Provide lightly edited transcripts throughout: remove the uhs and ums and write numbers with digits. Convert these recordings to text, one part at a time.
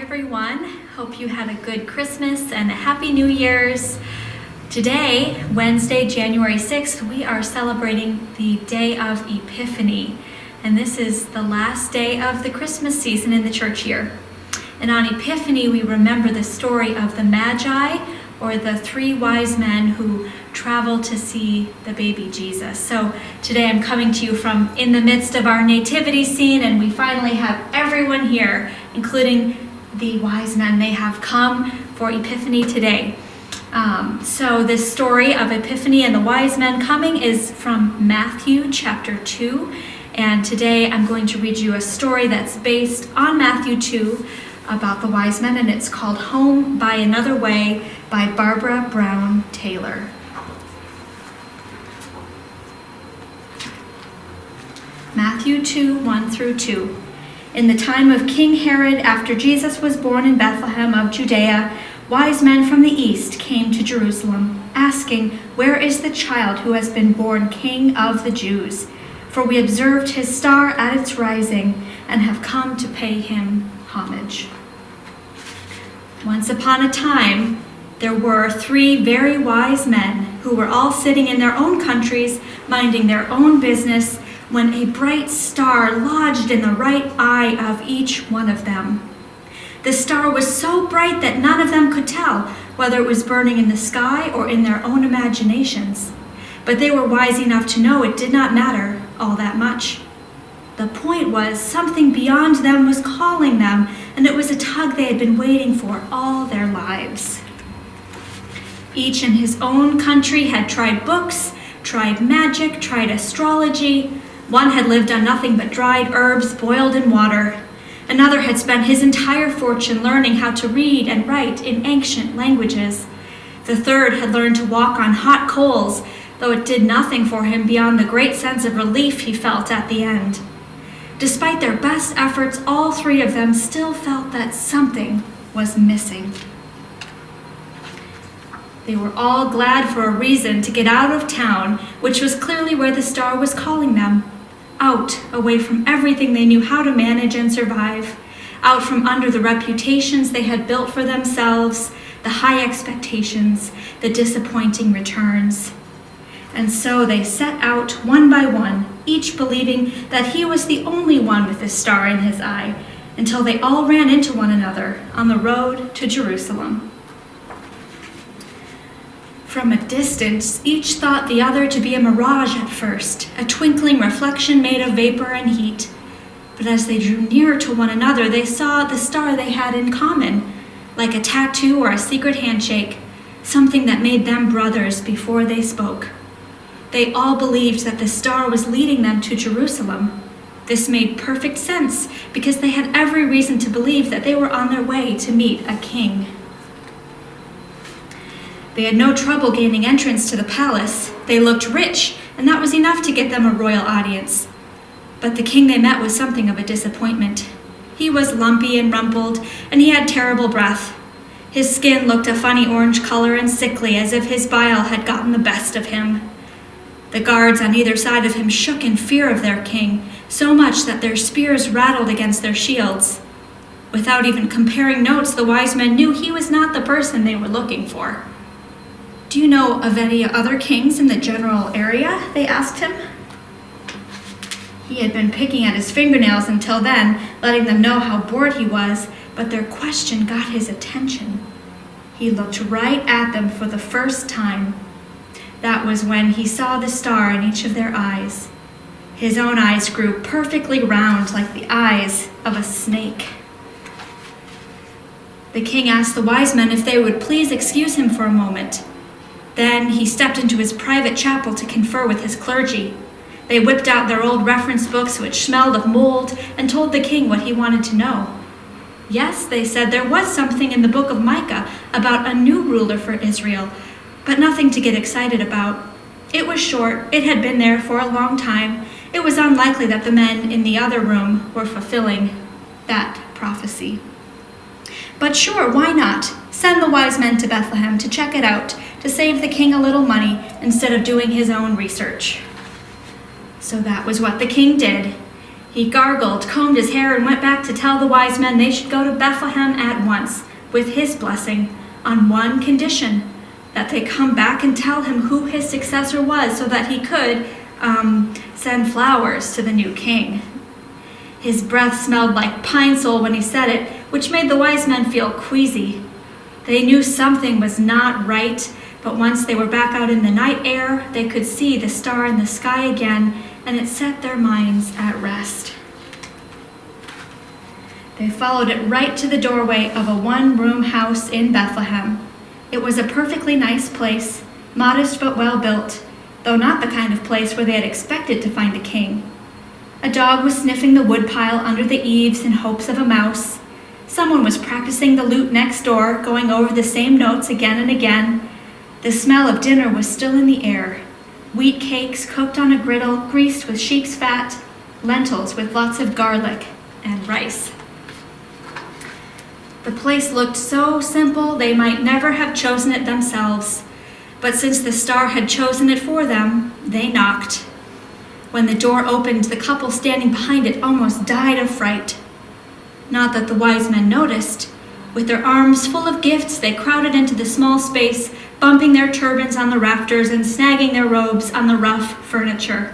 everyone. Hope you had a good Christmas and a Happy New Year's. Today, Wednesday, January 6th, we are celebrating the day of Epiphany. And this is the last day of the Christmas season in the church year. And on Epiphany, we remember the story of the Magi, or the three wise men who traveled to see the baby Jesus. So today I'm coming to you from in the midst of our nativity scene, and we finally have everyone here, including the wise men. They have come for Epiphany today. So this story of Epiphany and the wise men coming is from Matthew chapter 2. And today I'm going to read you a story that's based on Matthew 2 about the wise men, and it's called Home by Another Way by Barbara Brown Taylor. Matthew 2, 1 through 2. In the time of King Herod, after Jesus was born in Bethlehem of Judea, wise men from the east came to Jerusalem, asking, "Where is the child who has been born King of the Jews? For we observed his star at its rising and have come to pay him homage." Once upon a time, there were three very wise men who were all sitting in their own countries, minding their own business, when a bright star lodged in the right eye of each one of them. The star was so bright that none of them could tell whether it was burning in the sky or in their own imaginations. But they were wise enough to know it did not matter all that much. The point was, something beyond them was calling them, and it was a tug they had been waiting for all their lives. Each in his own country had tried books, tried magic, tried astrology. One had lived on nothing but dried herbs boiled in water. Another had spent his entire fortune learning how to read and write in ancient languages. The third had learned to walk on hot coals, though it did nothing for him beyond the great sense of relief he felt at the end. Despite their best efforts, all three of them still felt that something was missing. They were all glad for a reason to get out of town, which was clearly where the star was calling them. Out, away from everything they knew how to manage and survive. Out from under the reputations they had built for themselves, the high expectations, the disappointing returns. And so they set out one by one, each believing that he was the only one with a star in his eye, until they all ran into one another on the road to Jerusalem. From a distance, each thought the other to be a mirage at first, a twinkling reflection made of vapor and heat. But as they drew nearer to one another, they saw the star they had in common, like a tattoo or a secret handshake, something that made them brothers before they spoke. They all believed that the star was leading them to Jerusalem. This made perfect sense because they had every reason to believe that they were on their way to meet a king. They had no trouble gaining entrance to the palace. They looked rich, and that was enough to get them a royal audience. But the king they met was something of a disappointment. He was lumpy and rumpled, and he had terrible breath. His skin looked a funny orange color and sickly, as if his bile had gotten the best of him. The guards on either side of him shook in fear of their king, so much that their spears rattled against their shields. Without even comparing notes, the wise men knew he was not the person they were looking for. "Do you know of any other kings in the general area?" they asked him. He had been picking at his fingernails until then, letting them know how bored he was, but their question got his attention. He looked right at them for the first time. That was when he saw the star in each of their eyes. His own eyes grew perfectly round, like the eyes of a snake. The king asked the wise men if they would please excuse him for a moment. Then he stepped into his private chapel to confer with his clergy. They whipped out their old reference books, which smelled of mold, and told the king what he wanted to know. Yes, they said, there was something in the book of Micah about a new ruler for Israel, but nothing to get excited about. It was short, it had been there for a long time. It was unlikely that the men in the other room were fulfilling that prophecy. But sure, why not? Send the wise men to Bethlehem to check it out, to save the king a little money instead of doing his own research. So that was what the king did. He gargled, combed his hair, and went back to tell the wise men they should go to Bethlehem at once, with his blessing, on one condition, that they come back and tell him who his successor was so that he could, send flowers to the new king. His breath smelled like pine sol when he said it, which made the wise men feel queasy. They knew something was not right, but once they were back out in the night air, they could see the star in the sky again, and it set their minds at rest. They followed it right to the doorway of a one-room house in Bethlehem. It was a perfectly nice place, modest but well-built, though not the kind of place where they had expected to find a king. A dog was sniffing the woodpile under the eaves in hopes of a mouse. Someone was practicing the lute next door, going over the same notes again and again. The smell of dinner was still in the air. Wheat cakes cooked on a griddle, greased with sheep's fat, lentils with lots of garlic, and rice. The place looked so simple they might never have chosen it themselves, but since the star had chosen it for them, they knocked. When the door opened, the couple standing behind it almost died of fright. Not that the wise men noticed. With their arms full of gifts, they crowded into the small space, bumping their turbans on the rafters and snagging their robes on the rough furniture.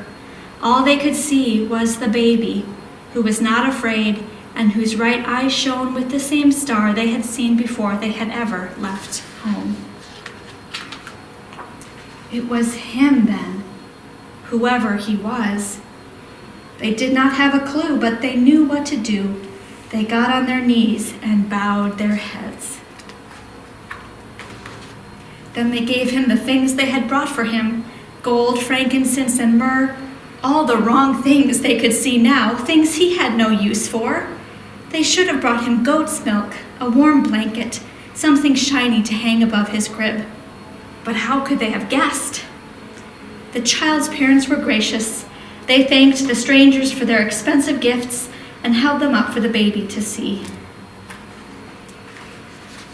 All they could see was the baby, who was not afraid and whose right eye shone with the same star they had seen before they had ever left home. It was him then, whoever he was. They did not have a clue, but they knew what to do. They got on their knees and bowed their heads. Then they gave him the things they had brought for him, gold, frankincense, and myrrh, all the wrong things they could see now, things he had no use for. They should have brought him goat's milk, a warm blanket, something shiny to hang above his crib. But how could they have guessed? The child's parents were gracious. They thanked the strangers for their expensive gifts and held them up for the baby to see.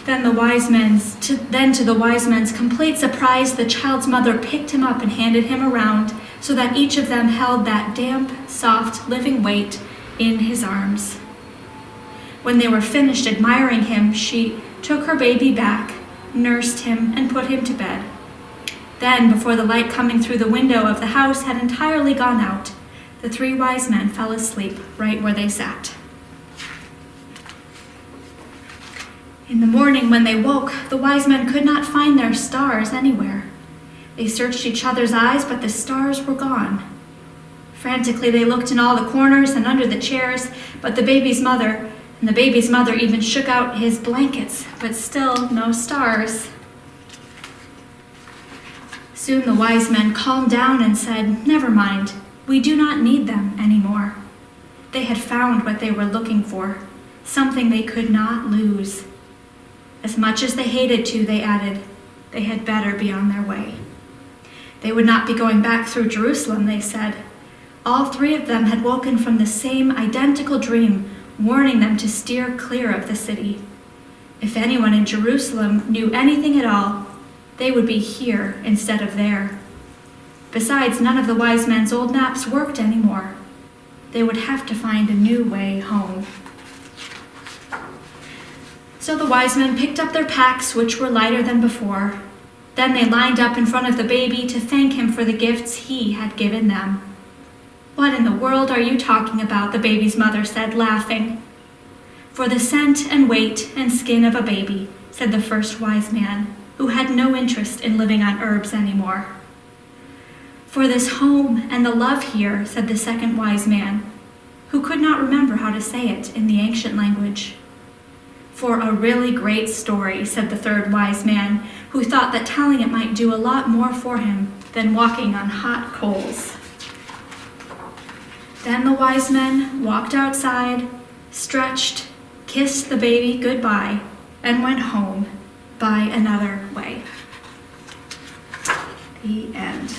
Then to the wise men's complete surprise, the child's mother picked him up and handed him around so that each of them held that damp, soft, living weight in his arms. When they were finished admiring him, she took her baby back, nursed him, and put him to bed. Then, before the light coming through the window of the house had entirely gone out, the three wise men fell asleep right where they sat. In the morning, when they woke, the wise men could not find their stars anywhere. They searched each other's eyes, but the stars were gone. Frantically, they looked in all the corners and under the chairs, but the baby's mother even shook out his blankets, but still no stars. Soon the wise men calmed down and said, "Never mind, we do not need them anymore." They had found what they were looking for, something they could not lose. As much as they hated to, they added, they had better be on their way. They would not be going back through Jerusalem, they said. All three of them had woken from the same identical dream, warning them to steer clear of the city. If anyone in Jerusalem knew anything at all, they would be here instead of there. Besides, none of the wise men's old maps worked anymore. They would have to find a new way home. So the wise men picked up their packs, which were lighter than before. Then they lined up in front of the baby to thank him for the gifts he had given them. "What in the world are you talking about?" the baby's mother said, laughing. "For the scent and weight and skin of a baby," said the first wise man, who had no interest in living on herbs anymore. "For this home and the love here," said the second wise man, who could not remember how to say it in the ancient language. "For a really great story," said the third wise man, who thought that telling it might do a lot more for him than walking on hot coals. Then the wise men walked outside, stretched, kissed the baby goodbye, and went home by another way. The end.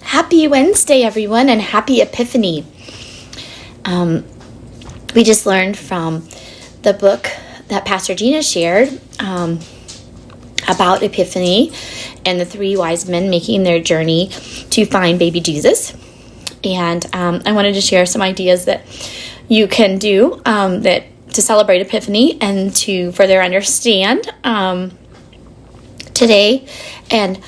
Happy Wednesday, everyone, and happy Epiphany. We just learned from the book that Pastor Gina shared about Epiphany, and the three wise men making their journey to find baby Jesus. And I wanted to share some ideas that you can do that to celebrate Epiphany and to further understand today and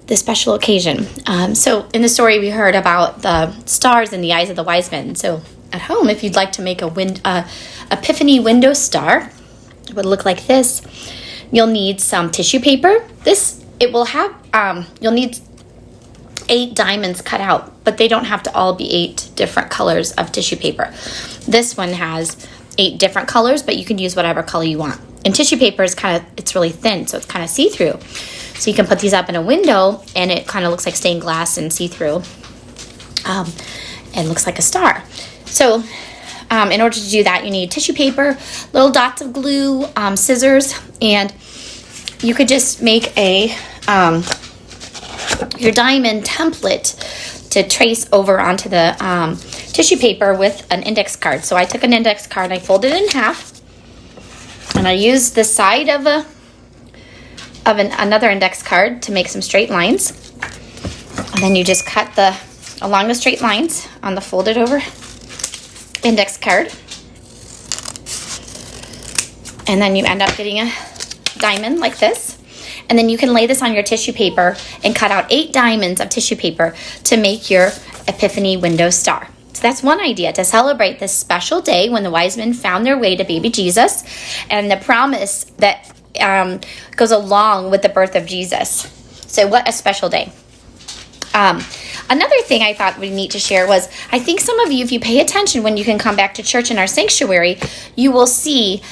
the special occasion. So in the story, we heard about the stars in the eyes of the wise men. So at home, if you'd like to make a Epiphany window star, it would look like this. You'll need some tissue paper. You'll need 8 diamonds cut out, but they don't have to all be 8 different colors of tissue paper. This one has 8 different colors, but you can use whatever color you want. And tissue paper is it's really thin, so it's kind of see-through. So you can put these up in a window, and it kind of looks like stained glass and see-through. And looks like a star. So in order to do that, you need tissue paper, little dots of glue, scissors, and you could just make your diamond template to trace over onto the tissue paper with an index card. So I took an index card and I folded it in half, and I used the side of another index card to make some straight lines. And then you just cut along the straight lines on the folded over index card. And then you end up getting a diamond like this. And then you can lay this on your tissue paper and cut out 8 diamonds of tissue paper to make your Epiphany window star. So that's one idea to celebrate this special day when the wise men found their way to baby Jesus and the promise that goes along with the birth of Jesus. So what a special day. Another thing I thought would be neat to share was, I think some of you, if you pay attention when you can come back to church in our sanctuary, you will see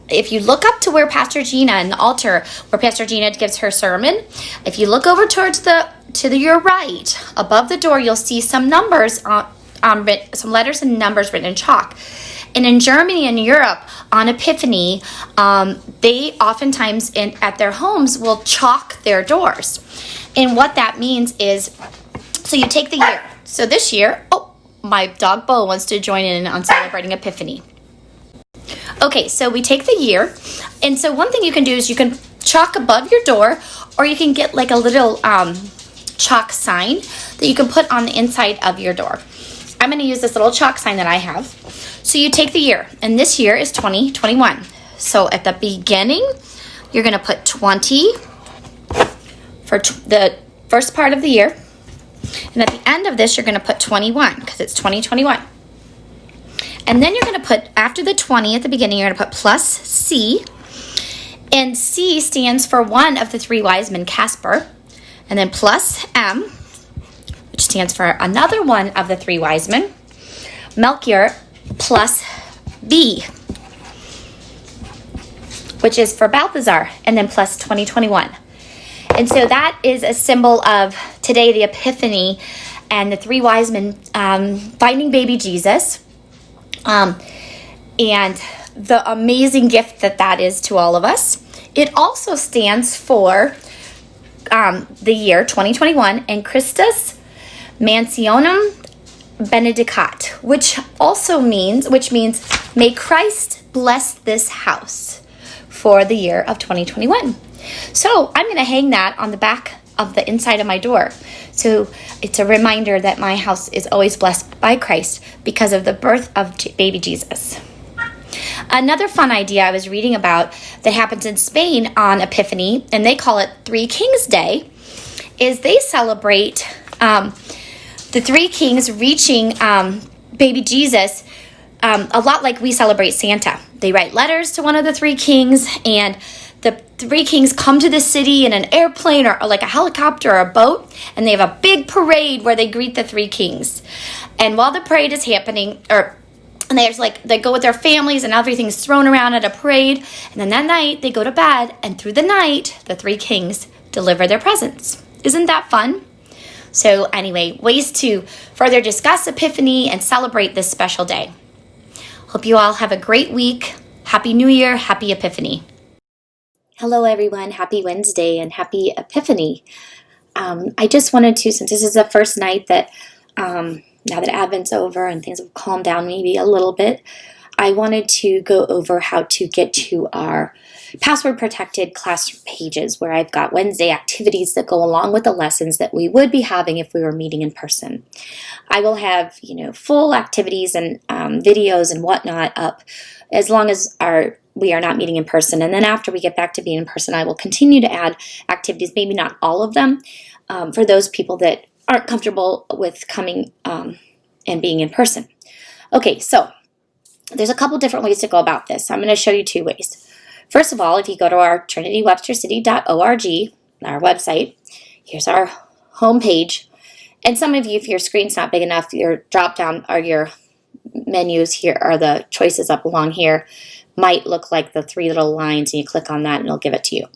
if you look up to where Pastor Gina and the altar where Pastor Gina gives her sermon, if you look over towards your right, above the door, you'll see some numbers some letters and numbers written in chalk. And in Germany and Europe, on Epiphany, they oftentimes at their homes will chalk their doors. And what that means is, so you take the year. So this year, my dog Bo wants to join in on celebrating Epiphany. Okay, so we take the year, and so one thing you can do is you can chalk above your door, or you can get like a little chalk sign that you can put on the inside of your door. I'm going to use this little chalk sign that I have. So you take the year, and this year is 2021. So at the beginning, you're going to put 20 for the first part of the year, and at the end of this, you're going to put 21 because it's 2021. And then you're going to put, after the 20 at the beginning, you're going to put plus C. And C stands for one of the 3 wise men, Casper. And then plus M, which stands for another one of the 3 wise men, Melchior, plus B, which is for Balthazar, and then plus 2021. And so that is a symbol of today, the Epiphany, and the 3 wise men finding baby Jesus. And the amazing gift that is to all of us. It also stands for the year 2021 and Christus Mansionem Benedicat, which means may Christ bless this house for the year of 2021. So I'm going to hang that on the back of the inside of my door. So it's a reminder that my house is always blessed by Christ because of the birth of baby Jesus. Another fun idea I was reading about that happens in Spain on Epiphany, and they call it 3 Kings Day, is they celebrate the 3 kings reaching baby Jesus a lot like we celebrate Santa. They write letters to one of the 3 kings, and the 3 kings come to the city in an airplane or like a helicopter or a boat, and they have a big parade where they greet the 3 kings. And while the parade is happening, they go with their families and everything's thrown around at a parade, and then that night they go to bed, and through the night the 3 kings deliver their presents. Isn't that fun? So anyway, ways to further discuss Epiphany and celebrate this special day. Hope you all have a great week. Happy New Year, happy Epiphany. Hello everyone, happy Wednesday and happy Epiphany. I just wanted to, since this is the first night that, now that Advent's over and things have calmed down maybe a little bit, I wanted to go over how to get to our password protected classroom pages where I've got Wednesday activities that go along with the lessons that we would be having if we were meeting in person. I will have, full activities and videos and whatnot up as long as we are not meeting in person. And then after we get back to being in person, I will continue to add activities, maybe not all of them, for those people that aren't comfortable with coming and being in person. Okay, so there's a couple different ways to go about this. I'm going to show you 2 ways. First of all, if you go to our trinitywebstercity.org, our website, here's our homepage. And some of you, if your screen's not big enough, your drop down or your menus here are the choices up along here might look like the 3 little lines, and you click on that and it'll give it to you.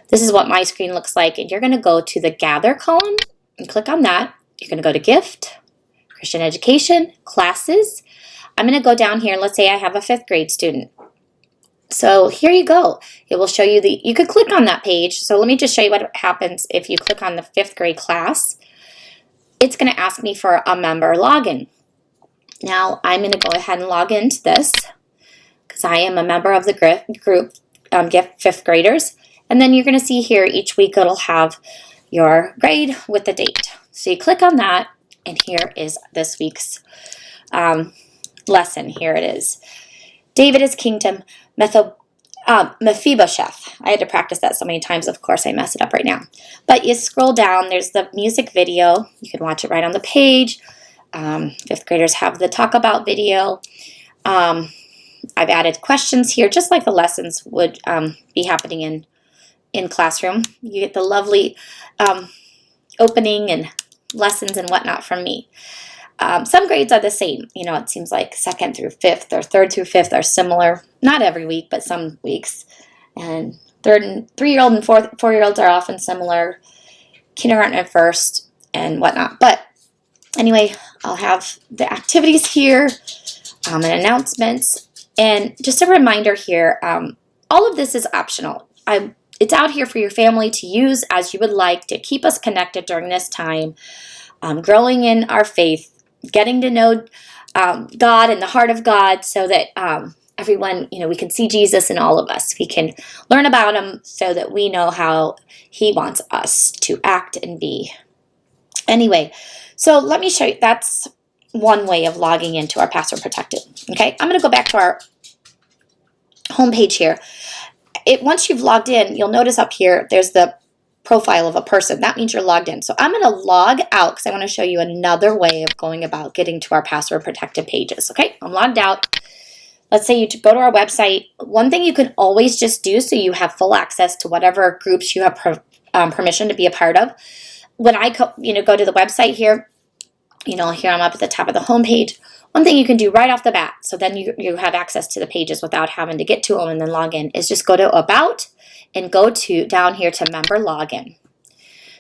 This is what my screen looks like, and you're going to go to the Gather column and click on that. You're going to go to Gift, Christian Education, Classes. I'm going to go down here. Let's say I have a 5th grade student. So here you go. It will show you you could click on that page. So let me just show you what happens if you click on the 5th grade class. It's going to ask me for a member login. Now I'm going to go ahead and log into this because I am a member of the group Gift 5th graders. And then you're going to see here each week it'll have your grade with the date. So you click on that, and here is this week's lesson. Here it is. David is kingdom, Mephibosheth. I had to practice that so many times. Of course, I mess it up right now. But you scroll down. There's the music video. You can watch it right on the page. 5th graders have the talk about video. I've added questions here, just like the lessons would be happening in classroom. You get the lovely opening and lessons and whatnot from me. Some grades are the same. It seems like 2nd through 5th or 3rd through 5th are similar. Not every week, but some weeks. And 3-year-old and 4-year-olds are often similar. Kindergarten and 1st and whatnot. But anyway, I'll have the activities here and announcements. And just a reminder here, all of this is optional. It's out here for your family to use as you would like to keep us connected during this time, growing in our faith, getting to know God and the heart of God so that everyone, we can see Jesus in all of us. We can learn about him so that we know how he wants us to act and be. Anyway, so let me show you. That's one way of logging into our password protected. Okay, I'm going to go back to our homepage here. Once you've logged in, you'll notice up here, there's the profile of a person. That means you're logged in. So I'm going to log out because I want to show you another way of going about getting to our password protected pages. Okay, I'm logged out. Let's say you go to our website. One thing you can always just do so you have full access to whatever groups you have permission to be a part of. When I go to the website here, here I'm up at the top of the homepage. One thing you can do right off the bat, so then you have access to the pages without having to get to them and then log in, is just go to About and go to down here to Member Login.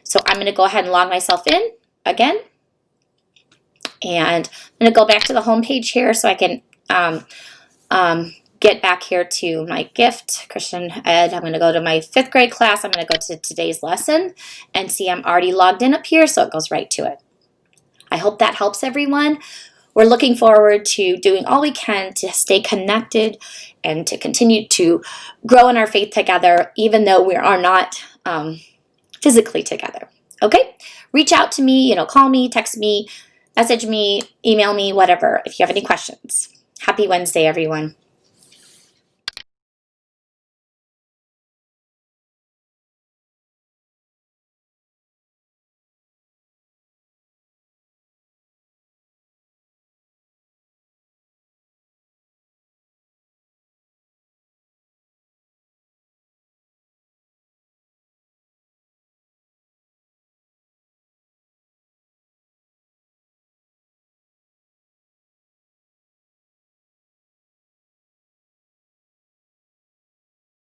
So I'm going to go ahead and log myself in again. And I'm going to go back to the homepage here so I can get back here to my G.I.F.T, Christian Ed. I'm going to go to my 5th grade class. I'm going to go to today's lesson and see I'm already logged in up here, so it goes right to it. I hope that helps everyone. We're looking forward to doing all we can to stay connected and to continue to grow in our faith together, even though we are not physically together. Okay? Reach out to me, call me, text me, message me, email me, whatever, if you have any questions. Happy Wednesday, everyone.